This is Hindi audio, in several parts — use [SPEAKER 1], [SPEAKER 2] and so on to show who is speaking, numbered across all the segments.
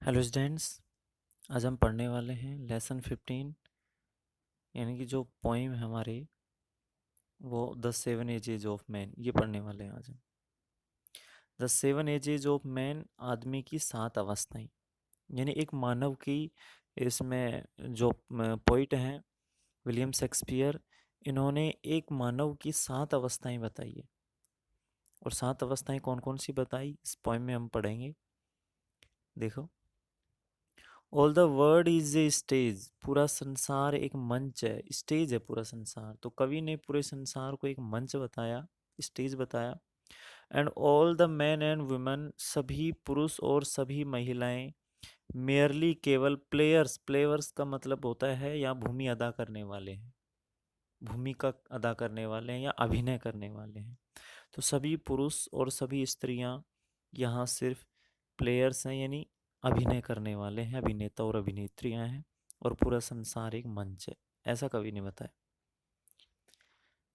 [SPEAKER 1] Hello students. आज हम पढ़ने वाले हैं लेसन 15, यानी कि जो पोइम है हमारी वो the seven edges of man, ये पढ़ने वाले हैं आज हम। The seven edges of man, आदमी की 7 अवस्थाएं, यानी एक मानव की। इसमें जो पोइट हैं विलियम शेक्सपियर, इन्होंने एक मानव की 7 अवस्थाएं बताई है। और 7 अवस्थाएं कौन कौन सी बताई इस पोइम में हम पढ़ेंगे। देखो, all the world is a stage, पूरा संसार एक मंच है, स्टेज है पूरा संसार। तो कवि ने पूरे संसार को एक मंच बताया, स्टेज बताया। And all the man and women, सभी पुरुष और सभी महिलाएं, मेयरली केवल प्लेयर्स, प्लेयर्स का मतलब होता है यहाँ भूमि अदा करने वाले हैं, भूमिका अदा करने वाले हैं या अभिनय करने वाले हैं। तो सभी पुरुष और सभी स्त्रियां यहाँ सिर्फ प्लेयर्स हैं, यानी अभिनय करने वाले हैं, अभिनेता और अभिनेत्रियां हैं। और पूरा संसार एक मंच है, ऐसा कवि ने बताया।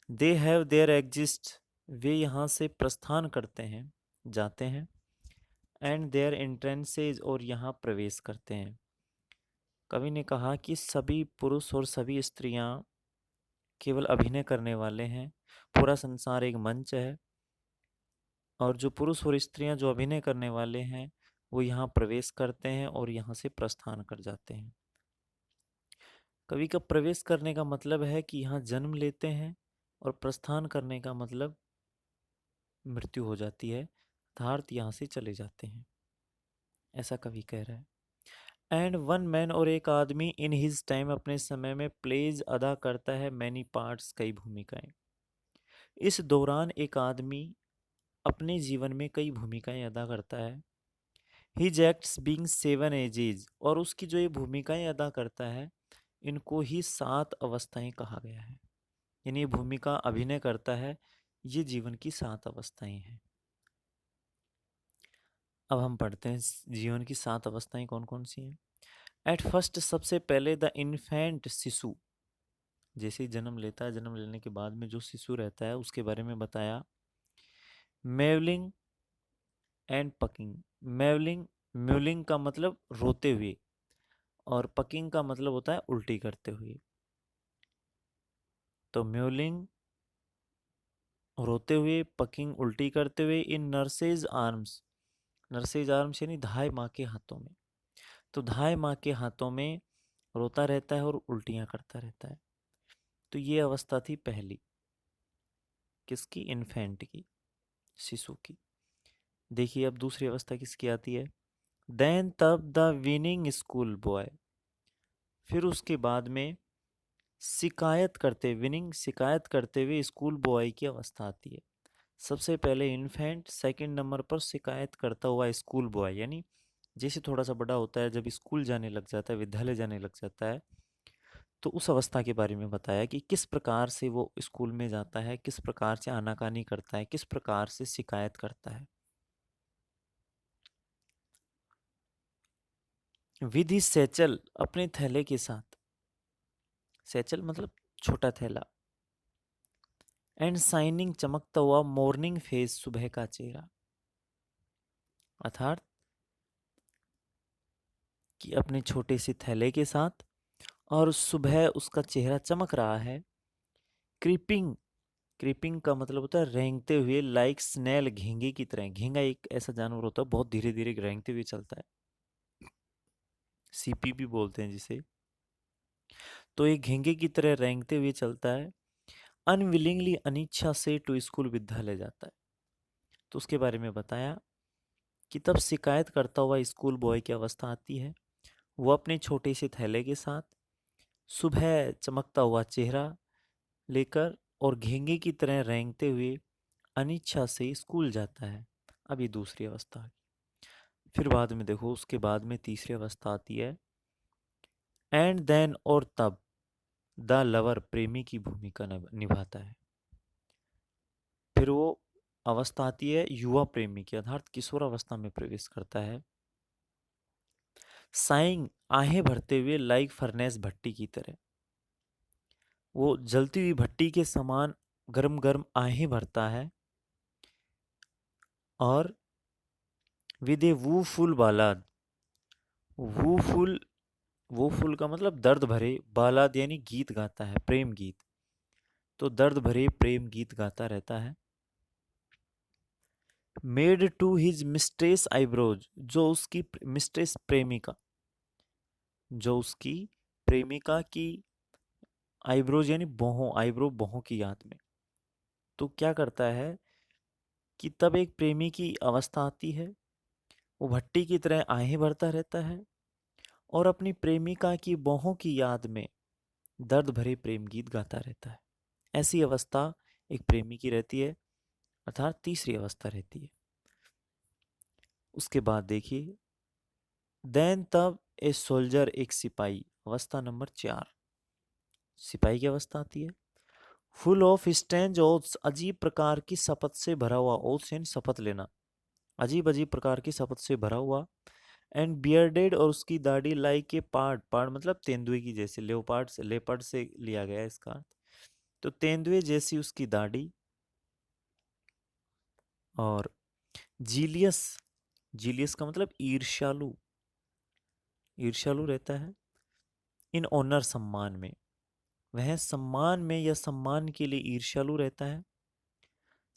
[SPEAKER 1] दे हैव देयर एग्जिस्ट, वे यहाँ से प्रस्थान करते हैं, जाते हैं। एंड देयर एंट्रेंसेज, और यहाँ प्रवेश करते हैं। कवि ने कहा कि सभी पुरुष और सभी स्त्रियां केवल अभिनय करने वाले हैं, पूरा संसार एक मंच है। और जो पुरुष और स्त्रियां जो अभिनय करने वाले हैं वो यहाँ प्रवेश करते हैं और यहाँ से प्रस्थान कर जाते हैं। कवि का प्रवेश करने का मतलब है कि यहाँ जन्म लेते हैं, और प्रस्थान करने का मतलब मृत्यु हो जाती है, अर्थात यहाँ से चले जाते हैं, ऐसा कवि कह रहा है। एंड वन मैन, और एक आदमी इन हिज टाइम, अपने समय में प्लेज अदा करता है मैनी पार्ट्स, कई भूमिकाएं। इस दौरान एक आदमी अपने जीवन में कई भूमिकाएं अदा करता है। His acts being seven edges, और उसकी जो ये भूमिकाएं अदा करता है इनको ही 7 अवस्थाएं कहा गया है। यानी ये भूमिका अभिनय करता है, ये जीवन की 7 अवस्थाएं हैं। अब हम पढ़ते हैं जीवन की 7 अवस्थाएं कौन कौन सी हैं। एट फर्स्ट, सबसे पहले द इन्फेंट, शिशु। जैसे ही जन्म लेता है, जन्म लेने के बाद में जो शिशु रहता है उसके बारे में बताया। मेवलिंग एंड पकिंग। मेवलिंग, म्यूलिंग का मतलब रोते हुए, और पकिंग का मतलब होता है उल्टी करते हुए। तो म्यूलिंग रोते हुए, पकिंग उल्टी करते हुए, इन नर्सेज आर्म्स। नर्सेज आर्म्स यानी धाय माँ के हाथों में। तो धाय माँ के हाथों में रोता रहता है और उल्टियाँ करता रहता है। तो ये अवस्था थी पहली, किसकी? इन्फेंट की, शिशु की। देखिए अब दूसरी अवस्था किसकी आती है। देन तब द विनिंग स्कूल बॉय, फिर उसके बाद में शिकायत करते, विनिंग शिकायत करते हुए स्कूल बॉय की अवस्था आती है। सबसे पहले इन्फेंट, सेकंड नंबर पर शिकायत करता हुआ स्कूल बॉय, यानी जैसे थोड़ा सा बड़ा होता है, जब स्कूल जाने लग जाता है, विद्यालय जाने लग जाता है, तो उस अवस्था के बारे में बताया कि किस प्रकार से वो स्कूल में जाता है, किस प्रकार से आनाकानी करता है, किस प्रकार से शिकायत करता है। विधि सैचल, अपने थैले के साथ, सैचल मतलब छोटा थैला। एंड शाइनिंग, चमकता हुआ, मॉर्निंग फेस, सुबह का चेहरा। अर्थात कि अपने छोटे से थैले के साथ और सुबह उसका चेहरा चमक रहा है। क्रीपिंग, क्रीपिंग का मतलब होता है रेंगते हुए, लाइक स्नेल, घींगे की तरह। घींगा एक ऐसा जानवर होता है बहुत धीरे धीरे रेंगते हुए चलता है, सीपी भी बोलते हैं जिसे। तो ये घींगे की तरह रेंगते हुए चलता है। अनविलिंगली, अनिच्छा से, टू स्कूल, विद्यालय जाता है। तो उसके बारे में बताया कि तब शिकायत करता हुआ स्कूल बॉय की अवस्था आती है। वो अपने छोटे से थैले के साथ, सुबह चमकता हुआ चेहरा लेकर और घेंगे की तरह रेंगते हुए अनिच्छा से स्कूल जाता है। अब ये दूसरी अवस्था है। फिर बाद में देखो, उसके बाद में तीसरी अवस्था आती है। एंड देन, और तब, द लवर, प्रेमी की भूमिका निभाता है। फिर वो अवस्था आती है युवा प्रेमी की, अर्थात किशोर अवस्था में प्रवेश करता है। साइंग, आहें भरते हुए, लाइक फर्नेस, भट्टी की तरह। वो जलती हुई भट्टी के समान गर्म गर्म आहें भरता है। और विद ए वू फुल बालाद, वूफुल, वूफुल का मतलब दर्द भरे, बालाद यानी गीत गाता है, प्रेम गीत, तो दर्द भरे प्रेम गीत गाता रहता है। Made to his mistress eyebrows, जो उसकी मिस्ट्रेस प्रेमिका, जो उसकी प्रेमिका की आईब्रोज यानी बोहों, आईब्रो बोहों की याद में। तो क्या करता है कि तब एक प्रेमी की अवस्था आती है, वो भट्टी की तरह आहें भरता रहता है और अपनी प्रेमिका की बाहों की याद में दर्द भरे प्रेम गीत गाता रहता है। ऐसी अवस्था एक प्रेमी की रहती है, अर्थात तीसरी अवस्था रहती है। उसके बाद देखिए, देन तब ए सोल्जर, एक सिपाही, अवस्था नंबर 4, सिपाही की अवस्था आती है। फुल ऑफ स्ट्रेंज ओथ्स, अजीब प्रकार की शपथ से भरा हुआ, ओथ्स यानी शपथ लेना, अजीब अजीब प्रकार की शपथ से भरा हुआ। एंड बियर्डेड, और उसकी दाढ़ी लाइक ए पार्ड, पार्ड मतलब तेंदुए की जैसे, लेओपार्ड से, लेपर्ड से लिया गया है इसका अर्थ। तो तेंदुए जैसी उसकी दाढ़ी। और जीलियस, जीलियस का मतलब ईर्ष्यालु, ईर्ष्यालु रहता है। इन ऑनर, सम्मान में, वह सम्मान में या सम्मान के लिए ईर्ष्यालु रहता है।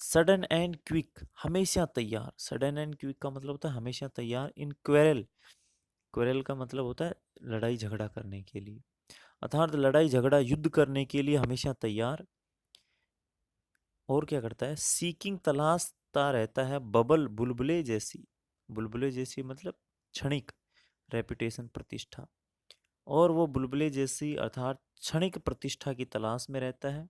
[SPEAKER 1] सडन एंड क्विक, हमेशा तैयार, सडन एंड क्विक का मतलब होता है हमेशा तैयार। इन क्वेरल, क्वेरल का मतलब होता है लड़ाई झगड़ा करने के लिए, अर्थात लड़ाई झगड़ा युद्ध करने के लिए हमेशा तैयार। और क्या करता है, सीकिंग, तलाशता रहता है, बबल, बुलबुले जैसी, बुलबुले जैसी मतलब क्षणिक, रेपुटेशन, प्रतिष्ठा, और वो बुलबुले जैसी अर्थात क्षणिक प्रतिष्ठा की तलाश में रहता है।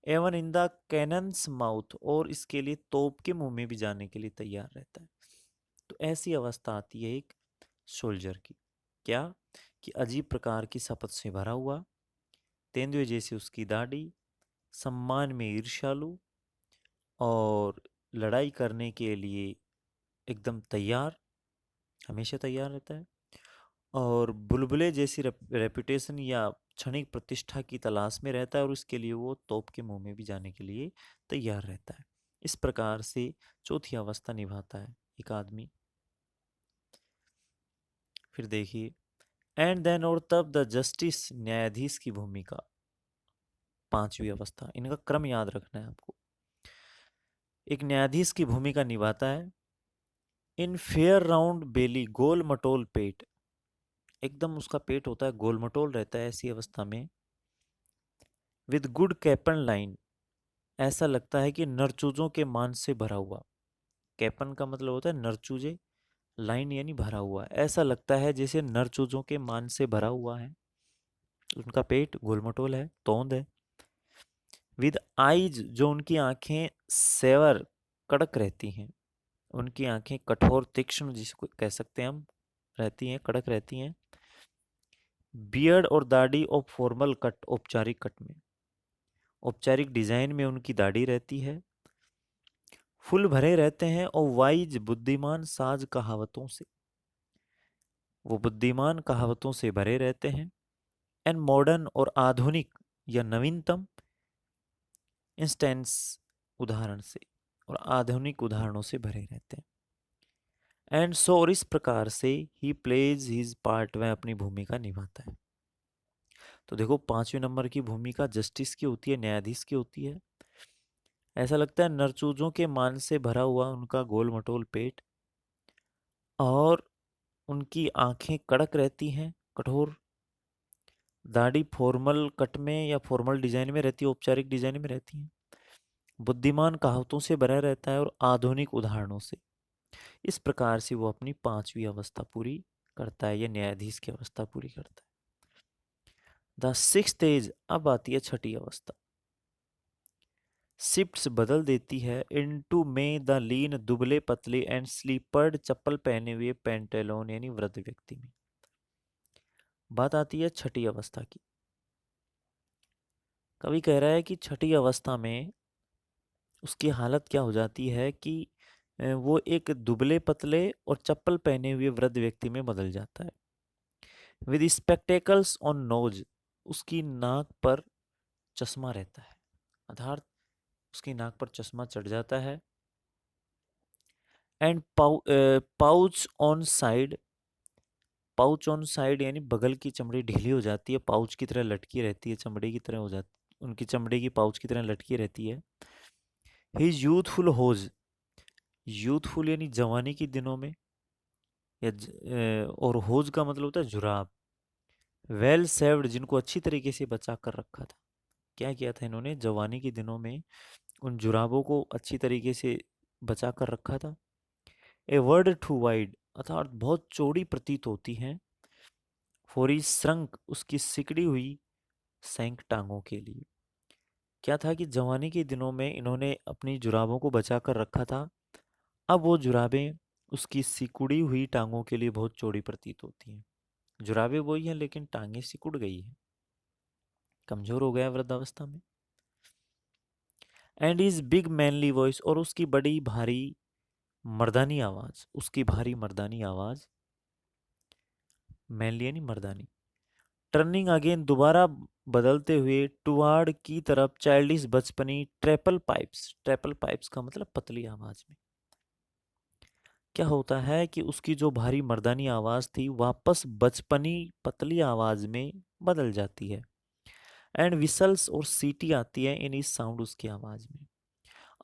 [SPEAKER 1] Even in the cannon's mouth, और इसके लिए तोप के मुंह में भी जाने के लिए तैयार रहता है। तो ऐसी अवस्था आती है एक सोल्जर की, क्या कि अजीब प्रकार की शपथ से भरा हुआ, तेंदुए जैसी उसकी दाढ़ी, सम्मान में ईर्ष्यालु, और लड़ाई करने के लिए एकदम तैयार, हमेशा तैयार रहता है। और बुलबुले जैसी रेपुटेशन या क्षणिक प्रतिष्ठा की तलाश में रहता है, और उसके लिए वो तोप के मुंह में भी जाने के लिए तैयार रहता है। इस प्रकार से चौथी अवस्था निभाता है एक आदमी। फिर देखिए, एंड देन, और तब द जस्टिस, न्यायाधीश की भूमिका, पांचवी अवस्था, इनका क्रम याद रखना है आपको। एक न्यायाधीश की भूमिका निभाता है। इन फेयर राउंड बेली, गोल मटोल पेट, एकदम उसका पेट होता है गोल मटोल रहता है ऐसी अवस्था में। विद गुड कैपन लाइन, ऐसा लगता है कि नरचूजों के मांस से भरा हुआ, कैपन का मतलब होता है नरचूजे, लाइन यानी भरा हुआ, ऐसा लगता है जैसे नरचूजों के मांस से भरा हुआ है। उनका पेट गोलमटोल है, तोंद है। विद आईज, जो उनकी आंखें सेवर, कड़क रहती हैं, उनकी आंखें कठोर, तीक्ष्ण जिसको कह सकते हैं हम, रहती हैं, कड़क रहती हैं। बियर्ड, और दाढ़ी ऑफ फॉर्मल कट, औपचारिक कट में, औपचारिक डिजाइन में उनकी दाढ़ी रहती है। फुल भरे रहते हैं, और वाइज, बुद्धिमान, साज कहावतों से, वो बुद्धिमान कहावतों से भरे रहते हैं। एंड मॉडर्न, और आधुनिक या नवीनतम, इंस्टेंस, उदाहरण से, और आधुनिक उदाहरणों से भरे रहते हैं। एंड सो, और इस प्रकार से ही प्लेज हिज पार्ट, वह अपनी भूमिका निभाता है। तो देखो, पांचवें नंबर की भूमिका जस्टिस की होती है, न्यायाधीश की होती है। ऐसा लगता है नरचूजों के मान से भरा हुआ उनका गोल मटोल पेट, और उनकी आंखें कड़क रहती हैं, कठोर, दाढ़ी फॉर्मल कट में या फॉर्मल डिजाइन में रहती है, औपचारिक डिजाइन में रहती है। बुद्धिमान कहावतों से भरा रहता है और आधुनिक उदाहरणों से। इस प्रकार से वो अपनी पांचवी अवस्था पूरी करता है, या न्यायाधीश की अवस्था पूरी करता है। द सिक्स्थ एज, अब आती है छठी अवस्था। शिफ्ट्स, बदल देती है, इनटू में द लीन, दुबले पतले एंड स्लीपर्ड, चप्पल पहने हुए पेंटेलोन यानी वृद्ध व्यक्ति में। बात आती है छठी अवस्था की। कवि कह रहा है कि छठी अवस्था में उसकी हालत क्या हो जाती है कि वो एक दुबले पतले और चप्पल पहने हुए वृद्ध व्यक्ति में बदल जाता है। विद स्पेक्टेकल्स ऑन नोज, उसकी नाक पर चश्मा रहता है, अर्थात उसकी नाक पर चश्मा चढ़ जाता है। And pouch on side, pouch on side यानी बगल की चमड़ी ढीली हो जाती है, पाउच की तरह लटकी रहती है, चमड़े की तरह हो जाती, उनकी चमड़े की पाउच की तरह लटकी रहती है। हिज यूथफुल होज, यूथफुल यानी जवानी के दिनों में, और होज का मतलब होता है जुराब। वेल सेव्ड, जिनको अच्छी तरीके से बचा कर रखा था। क्या किया था इन्होंने जवानी के दिनों में? उन जुराबों को अच्छी तरीके से बचा कर रखा था। ए वर्ड टू वाइड, अर्थात बहुत चौड़ी प्रतीत होती हैं। फॉर ही श्रंक, उसकी सिकड़ी हुई सैंक टांगों के लिए। क्या था कि जवानी के दिनों में इन्होंने अपनी जुराबों को बचा कर रखा था। अब वो जुराबें उसकी सिकुड़ी हुई टांगों के लिए बहुत चौड़ी प्रतीत होती हैं। जुराबें वही हैं लेकिन टांगें सिकुड़ गई हैं, कमजोर हो गया वृद्धावस्था में। And is big manly voice, और उसकी बड़ी भारी मर्दानी आवाज, उसकी भारी मर्दानी आवाज, मैनली यानी मर्दानी। टर्निंग अगेन, दोबारा बदलते हुए, टुवार्ड की तरफ, चाइल्डिश बचपनी, ट्रेपल पाइप्स, ट्रेपल पाइप्स का मतलब पतली आवाज में। क्या होता है कि उसकी जो भारी मर्दानी आवाज थी वापस बचपनी पतली आवाज में बदल जाती है। एंड विसल्स, और सीटी आती है इन इस साउंड, उसकी आवाज में,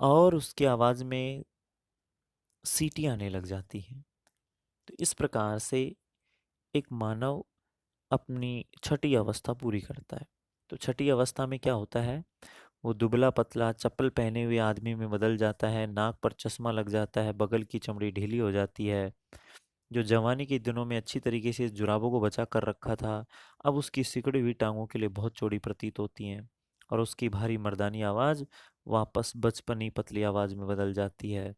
[SPEAKER 1] और उसकी आवाज में सीटी आने लग जाती है। तो इस प्रकार से एक मानव अपनी छठी अवस्था पूरी करता है। तो छठी अवस्था में क्या होता है? वो दुबला पतला चप्पल पहने हुए आदमी में बदल जाता है, नाक पर चश्मा लग जाता है, बगल की चमड़ी ढीली हो जाती है। जो जवानी के दिनों में अच्छी तरीके से जुराबों को बचा कर रखा था, अब उसकी सिकुड़ी हुई टांगों के लिए बहुत चौड़ी प्रतीत होती हैं, और उसकी भारी मर्दानी आवाज़ वापस बचपनी पतली आवाज़ में बदल जाती है।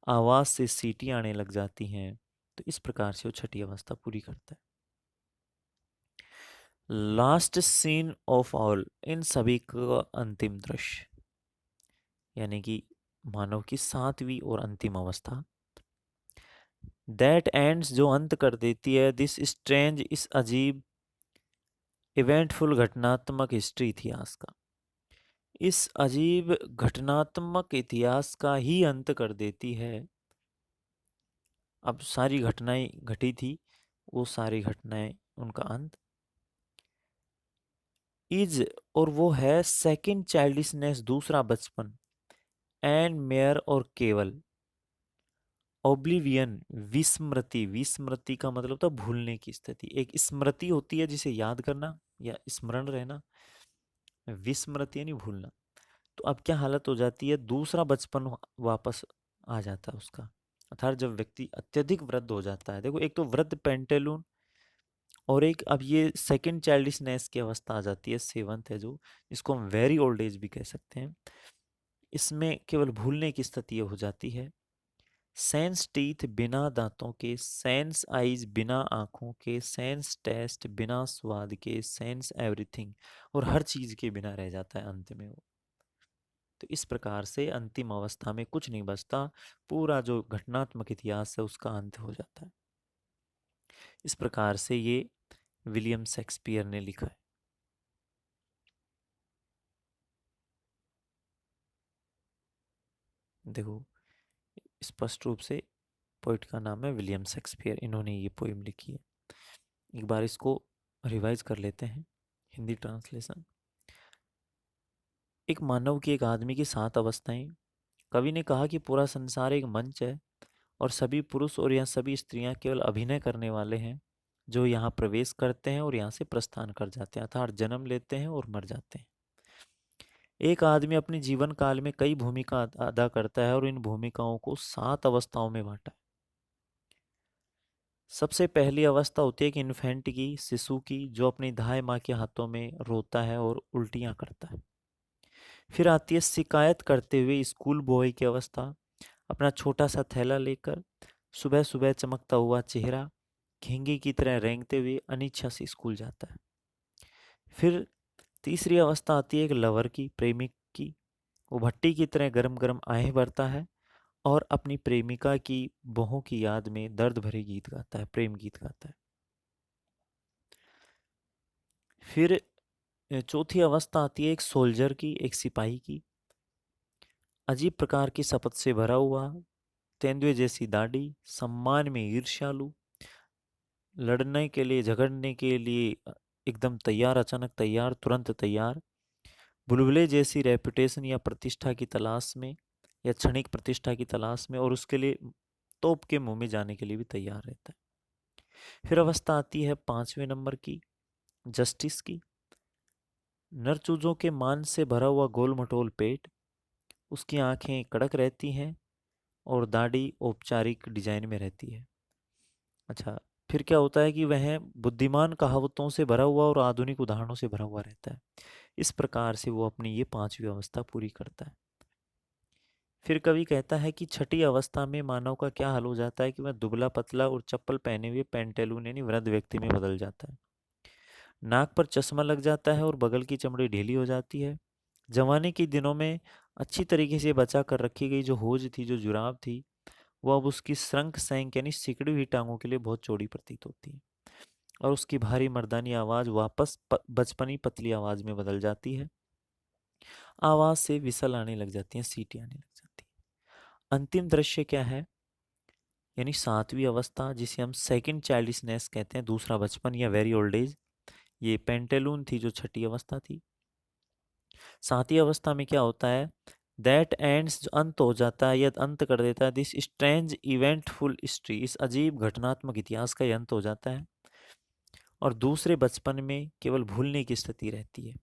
[SPEAKER 1] आवाज़ से सीटी आने लग जाती हैं। तो इस प्रकार से वो छठी अवस्था पूरी करता है। लास्ट सीन ऑफ ऑल, इन सभी का अंतिम दृश्य, यानी कि मानव की सातवीं और अंतिम अवस्था, दैट एंड्स, जो अंत कर देती है, दिस स्ट्रेंज, इस अजीब, इवेंटफुल, घटनात्मक हिस्ट्री, इतिहास का, इस अजीब घटनात्मक इतिहास का ही अंत कर देती है। अब सारी घटनाएं घटी थी, वो सारी घटनाएं, उनका अंत इज, और वो है सेकंड चाइल्डिशनेस, दूसरा बचपन, एंड मेयर, और केवल, ओब्लिवियन, विस्मृति, विस्मृति का मतलब होता है भूलने की स्थिति। एक स्मृति होती है जिसे याद करना या स्मरण रहना, विस्मृति यानी भूलना। तो अब क्या हालत हो जाती है? दूसरा बचपन वापस आ जाता है उसका। अर्थात जब व्यक्ति अत्यधिक वृद्ध हो जाता है, देखो एक तो वृद्ध पेंटेलून, और एक अब ये सेकंड चाइल्डिशनेस की अवस्था आ जाती है, सेवंथ है जो, जिसको हम वेरी ओल्ड एज भी कह सकते हैं। इसमें केवल भूलने की स्थिति हो जाती है। सेंस टीथ, बिना दांतों के, सेंस आईज, बिना आंखों के, सेंस टेस्ट, बिना स्वाद के, सेंस एवरीथिंग, और हर चीज के बिना रह जाता है अंत में वो। तो इस प्रकार से अंतिम अवस्था में कुछ नहीं बचता, पूरा जो घटनात्मक इतिहास है उसका अंत हो जाता है। इस प्रकार से ये विलियम शेक्सपियर ने लिखा है। देखो स्पष्ट रूप से पोइट का नाम है विलियम शेक्सपियर, इन्होंने ये पोइम लिखी है। एक बार इसको रिवाइज कर लेते हैं, हिंदी ट्रांसलेशन। एक मानव की, एक आदमी की 7 अवस्थाएं। कवि ने कहा कि पूरा संसार एक मंच है, और सभी पुरुष और यहाँ सभी स्त्रियां केवल अभिनय करने वाले हैं, जो यहाँ प्रवेश करते हैं और यहाँ से प्रस्थान कर जाते हैं, अर्थात जन्म लेते हैं और मर जाते हैं। एक आदमी अपने जीवन काल में कई भूमिका अदा करता है, और इन भूमिकाओं को 7 अवस्थाओं में बांटा है। सबसे पहली अवस्था होती है कि इन्फेंट की, शिशु की, जो अपनी दाई माँ के हाथों में रोता है और उल्टियाँ करता है। फिर आती है शिकायत करते हुए स्कूल बॉय की अवस्था, अपना छोटा सा थैला लेकर, सुबह सुबह चमकता हुआ चेहरा, घेंगे की तरह रेंगते हुए अनिच्छा से स्कूल जाता है। फिर तीसरी अवस्था आती है एक लवर की, प्रेमिक की। वो भट्टी की तरह गरम गरम आहें भरता है, और अपनी प्रेमिका की बहों की याद में दर्द भरे गीत गाता है, प्रेम गीत गाता है। फिर चौथी अवस्था आती है एक सोल्जर की, एक सिपाही की। अजीब प्रकार की शपथ से भरा हुआ, तेंदुए जैसी दाढ़ी, सम्मान में ईर्ष्यालु, लड़ने के लिए, झगड़ने के लिए एकदम तैयार, अचानक तैयार, तुरंत तैयार, बुलबुले जैसी रेपुटेशन या प्रतिष्ठा की तलाश में, या क्षणिक प्रतिष्ठा की तलाश में, और उसके लिए तोप के मुंह में जाने के लिए भी तैयार रहता है। फिर अवस्था आती है 5वें नंबर की, जस्टिस की। नर चूजों के मांस से भरा हुआ गोल मटोल पेट, उसकी आंखें कड़क रहती हैं और दाढ़ी औपचारिक डिजाइन में रहती है। अच्छा, फिर क्या होता है कि वह बुद्धिमान कहावतों से भरा हुआ और आधुनिक उदाहरणों से भरा हुआ रहता है। इस प्रकार से वो अपनी ये 5वीं अवस्था पूरी करता है। फिर कवि कहता है कि छठी अवस्था में मानव का क्या हाल हो जाता है कि वह दुबला पतला और चप्पल पहने हुए पेंटेलून यानी वृद्ध व्यक्ति में बदल जाता है। नाक पर चश्मा लग जाता है और बगल की चमड़ी ढीली हो जाती है। जवानी के दिनों में अच्छी तरीके से बचा कर रखी गई जो होज थी, जो जुराब थी, वो अब उसकी श्रंख सैंक यानी सिकड़ी हुई टांगों के लिए बहुत चौड़ी प्रतीत होती है, और उसकी भारी मर्दानी आवाज़ वापस बचपनी पतली आवाज़ में बदल जाती है। आवाज़ से विसल आने लग जाती हैं, सीटी आने लग जाती है। अंतिम दृश्य क्या है, यानी 7वीं अवस्था, जिसे हम सेकंड चाइल्डिशनेस कहते हैं, दूसरा बचपन या वेरी ओल्ड एज। ये पेंटेलून थी जो छठी अवस्था थी। 7वीं अवस्था में क्या होता है, दैट एंड्स, जो अंत हो जाता है या अंत कर देता है, दिस स्ट्रेंज इवेंटफुल हिस्ट्री, इस अजीब घटनात्मक इतिहास का अंत हो जाता है, और दूसरे बचपन में केवल भूलने की स्थिति रहती है।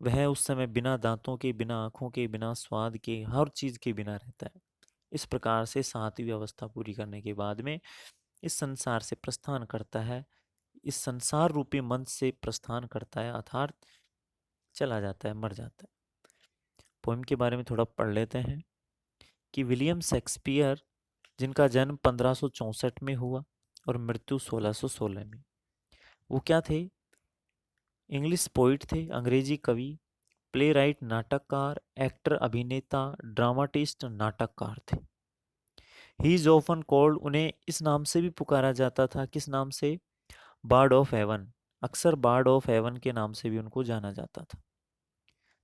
[SPEAKER 1] वह उस समय बिना दांतों के, बिना आँखों के, बिना स्वाद के, हर चीज़ के बिना रहता है। इस प्रकार से 7वीं अवस्था पूरी करने के बाद में इस संसार से प्रस्थान करता है, इस संसार रूपी मंच से प्रस्थान करता है, अर्थात चला जाता है, मर जाता है। पोएम के बारे में थोड़ा पढ़ लेते हैं कि विलियम शेक्सपियर, जिनका जन्म 1564 में हुआ और मृत्यु 1616 में, वो क्या थे, इंग्लिश पोइट थे, अंग्रेजी कवि, प्ले राइट, नाटककार, एक्टर, अभिनेता, ड्रामाटिस्ट, नाटककार थे। ही इज ऑफन कॉल्ड, उन्हें इस नाम से भी पुकारा जाता था, किस नाम से, बार्ड ऑफ हेवन। अक्सर बार्ड ऑफ हेवन के नाम से भी उनको जाना जाता था।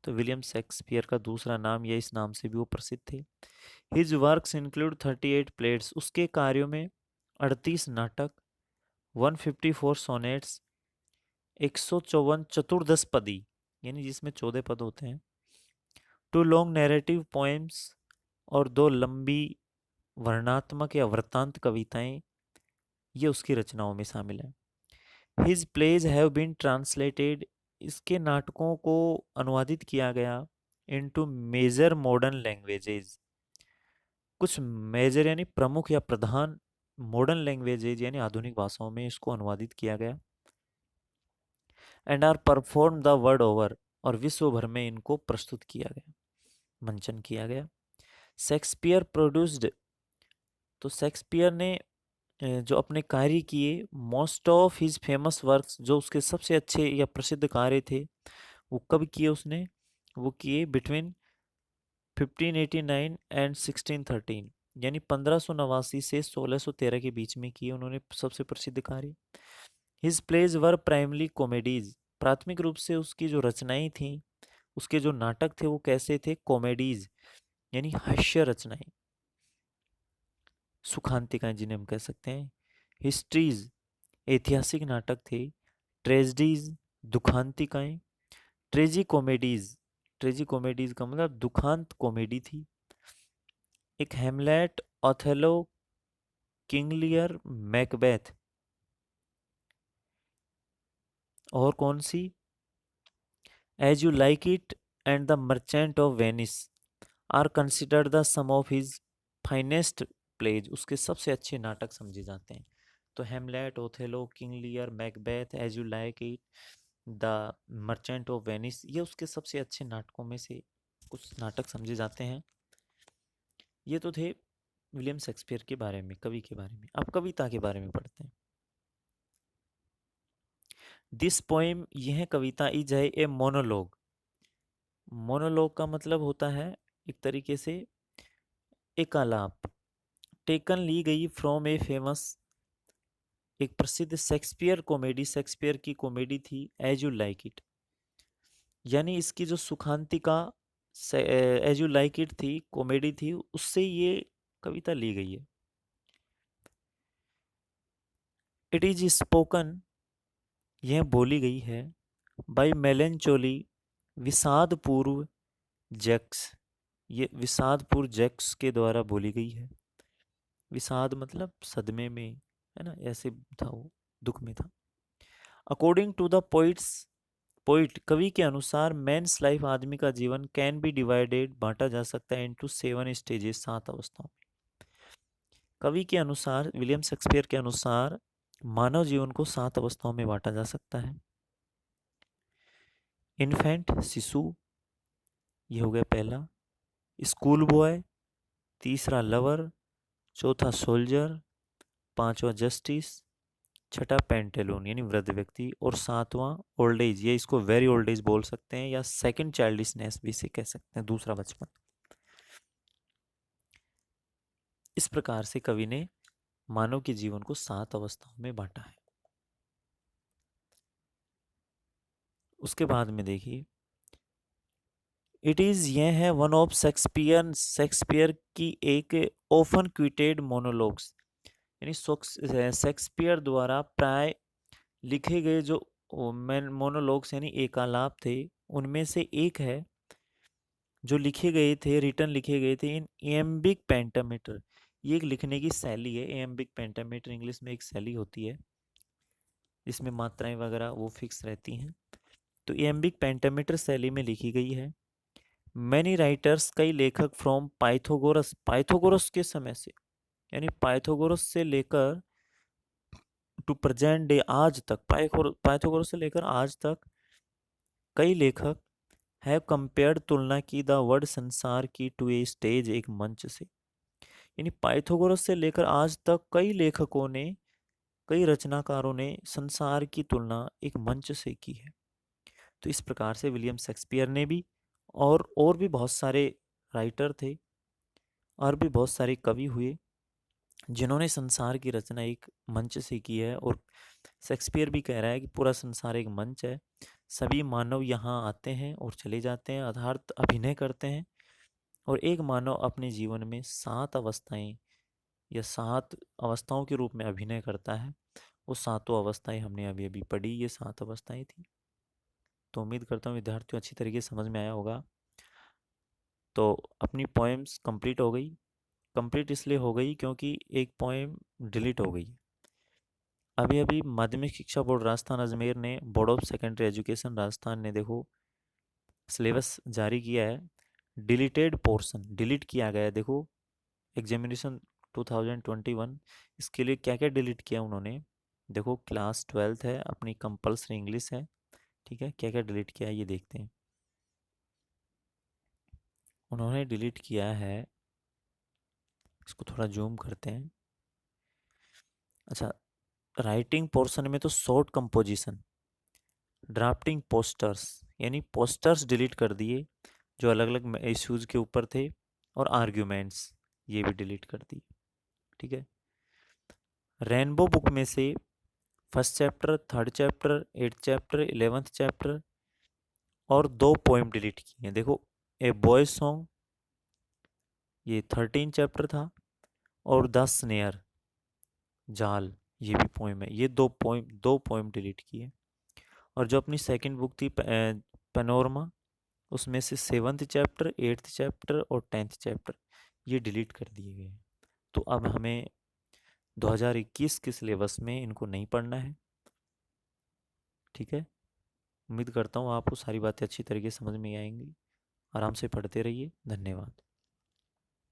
[SPEAKER 1] तो विलियम शेक्सपियर का दूसरा नाम या इस नाम से भी वो प्रसिद्ध थे। हिज वर्क्स इंक्लूड 38 प्लेट्स, उसके कार्यों में 38 नाटक, 154 सोनेट्स, 154 चतुर्दश पदी, यानी जिसमें 14 पद होते हैं, 2 लॉन्ग नैरेटिव पोएम्स, और 2 लंबी वर्णात्मक या वृत्तांत कविताएं, ये उसकी रचनाओं में शामिल है। His plays have been translated, इसके नाटकों को अनुवादित किया गया, इनटू मेजर मॉडर्न लैंग्वेजेज, कुछ मेजर यानी प्रमुख या प्रधान, मॉडर्न लैंग्वेजेज यानी आधुनिक भाषाओं में इसको अनुवादित किया गया, and are perform the world over, और विश्व भर में इनको प्रस्तुत किया गया, मंचन किया गया। शेक्सपियर प्रोड्यूस्ड, तो शेक्सपियर ने जो अपने कार्य किए, most of his famous works, जो उसके सबसे अच्छे या प्रसिद्ध कार्य थे, वो कब किए उसने, वो किए बिटवीन 1589 एंड 1613, यानी 1589 से 1613 के बीच में किए उन्होंने सबसे प्रसिद्ध कार्य। हिज प्लेज वर प्राइमली कॉमेडीज, प्राथमिक रूप से उसकी जो रचनाएं थीं, उसके जो नाटक थे वो कैसे थे, कॉमेडीज यानी हास्य रचनाएं, सुखांतिकाएं जिन्हें हम कह सकते हैं, हिस्ट्रीज ऐतिहासिक नाटक थे, ट्रेजडीज दुखांतिकाएं, ट्रेजी कॉमेडीज, ट्रेजी कॉमेडीज का मतलब दुखांत कॉमेडी थी, एक Hamlet, Othello, King Lear, Macbeth, और कौन सी, as you like it and the merchant of Venice are considered the some of his finest plays, उसके सबसे अच्छे नाटक समझे जाते हैं। तो Hamlet, Othello, King Lear, Macbeth, as you like it, the merchant of Venice, ये उसके सबसे अच्छे नाटकों में से कुछ नाटक समझे जाते हैं। ये तो थे विलियम शेक्सपियर के बारे में, कवि के बारे में। अब कविता के बारे में पढ़ते हैं। दिस पोएम, यह कविता, इज है ए मोनोलॉग। मोनोलॉग का मतलब होता है एक तरीके से एक आलाप, टेकन ली गई फ्रॉम ए फेमस, एक प्रसिद्ध शेक्सपियर कॉमेडी, शेक्सपियर की कॉमेडी थी एज यू लाइक इट, यानी इसकी जो सुखांतिका एज यू लाइक इट थी, कॉमेडी थी, उससे ये कविता ली गई है। इट इज स्पोकन, यह बोली गई है, बाय मेलेंचोली, विषाद पूर्व जैक्स, ये विषाद पूर्व जैक्स के द्वारा बोली गई है। विषाद मतलब सदमे में, है ना, ऐसे था वो, दुख में था। अकॉर्डिंग टू द पोइट, कवि के अनुसार मैंस लाइफ, आदमी का जीवन, कैन बी डिवाइडेड, बांटा जा सकता है इनटू 7 स्टेजेस, 7 अवस्थाओं। कवि के अनुसार, विलियम शेक्सपियर के अनुसार, मानव जीवन को 7 अवस्थाओं में बांटा जा सकता है। इन्फेंट, शिशु, ये हो गया पहला। स्कूल बॉय, तीसरा लवर, चौथा सोल्जर, पांचवा जस्टिस, छठा पेंटेलून यानी वृद्ध व्यक्ति, और सातवां ओल्ड एज, ये इसको वेरी ओल्ड एज बोल सकते हैं, या सेकंड चाइल्डिशनेस भी इसे कह सकते हैं, दूसरा बचपन। इस प्रकार से कवि ने मानव के जीवन को 7 अवस्थाओं में बांटा है। उसके बाद में देखिए, इट इज, यह है वन ऑफ शेक्सपियर की एक ऑफन क्विटेड मोनोलॉग्स, यानी शेक्सपियर द्वारा प्राय लिखे गए जो मोनोलॉग्स यानी एकालाप थे, उनमें से एक है जो लिखे गए थे, रिटर्न लिखे गए थे इन एम्बिक पेंटामीटर। ये एक लिखने की शैली है, एम्बिक पेंटामीटर इंग्लिश में एक शैली होती है जिसमें मात्राएं वगैरह वो फिक्स रहती हैं। तो एम्बिक पेंटामीटर शैली में लिखी गई है। मैनी राइटर्स, कई लेखक, फ्रॉम पाइथागोरस, पाइथागोरस के समय से, यानी पाइथागोरस से लेकर टू प्रेजेंट डे, आज तक, पाइथागोरस से लेकर आज तक कई लेखक हैव कंपेयर्ड, तुलना की, द वर्ड संसार की, टू ए स्टेज, एक मंच से। यानी पाइथागोरस से लेकर आज तक कई लेखकों ने, कई रचनाकारों ने संसार की तुलना एक मंच से की है। तो इस प्रकार से विलियम शेक्सपियर ने भी, और भी बहुत सारे राइटर थे, और भी बहुत सारे कवि हुए जिन्होंने संसार की रचना एक मंच से की है। और शेक्सपियर भी कह रहा है कि पूरा संसार एक मंच है, सभी मानव यहाँ आते हैं और चले जाते हैं, अर्थात अभिनय करते हैं, और एक मानव अपने जीवन में 7 अवस्थाएं या 7 अवस्थाओं के रूप में अभिनय करता है। वो 7 अवस्थाएं हमने अभी अभी पढ़ी, ये 7 अवस्थाएं थी। तो उम्मीद करता हूँ विद्यार्थियों अच्छी तरीके से समझ में आया होगा। तो अपनी पोएम्स कंप्लीट हो गई। कंप्लीट इसलिए हो गई क्योंकि एक पोएम डिलीट हो गई। अभी अभी माध्यमिक शिक्षा बोर्ड राजस्थान अजमेर ने, board of secondary education Rajasthan ने, देखो सिलेबस जारी किया है, डिलीटेड पोर्शन डिलीट किया गया है। देखो एग्जामिनेशन 2021, इसके लिए क्या क्या डिलीट किया उन्होंने, देखो क्लास 12th है, अपनी कंपल्सरी इंग्लिश है, ठीक है, क्या क्या डिलीट किया है ये देखते हैं। उन्होंने डिलीट किया है, इसको थोड़ा जूम करते हैं। अच्छा, राइटिंग पोर्शन में तो शॉर्ट कंपोजिशन, ड्राफ्टिंग पोस्टर्स, यानी पोस्टर्स डिलीट कर दिए जो अलग अलग इश्यूज के ऊपर थे, और आर्ग्यूमेंट्स ये भी डिलीट कर दिए, ठीक है। रेनबो बुक में से first chapter, third chapter, 8th chapter, 11th chapter, और 2 पोएम डिलीट किए हैं। देखो ए बॉय सॉन्ग, ये 13 चैप्टर था, और द स्नेयर, जाल, ये भी पोएम है। ये 2 पोएम डिलीट किए। और जो अपनी सेकंड बुक थी पेनोरमा, उसमें से 7th चैप्टर, 8th चैप्टर और 10th चैप्टर ये डिलीट कर दिए गए। तो अब हमें 2021 के सिलेबस में इनको नहीं पढ़ना है, ठीक है। उम्मीद करता हूँ आपको सारी बातें अच्छी तरीके से समझ में आएंगी। आराम से पढ़ते रहिए। धन्यवाद।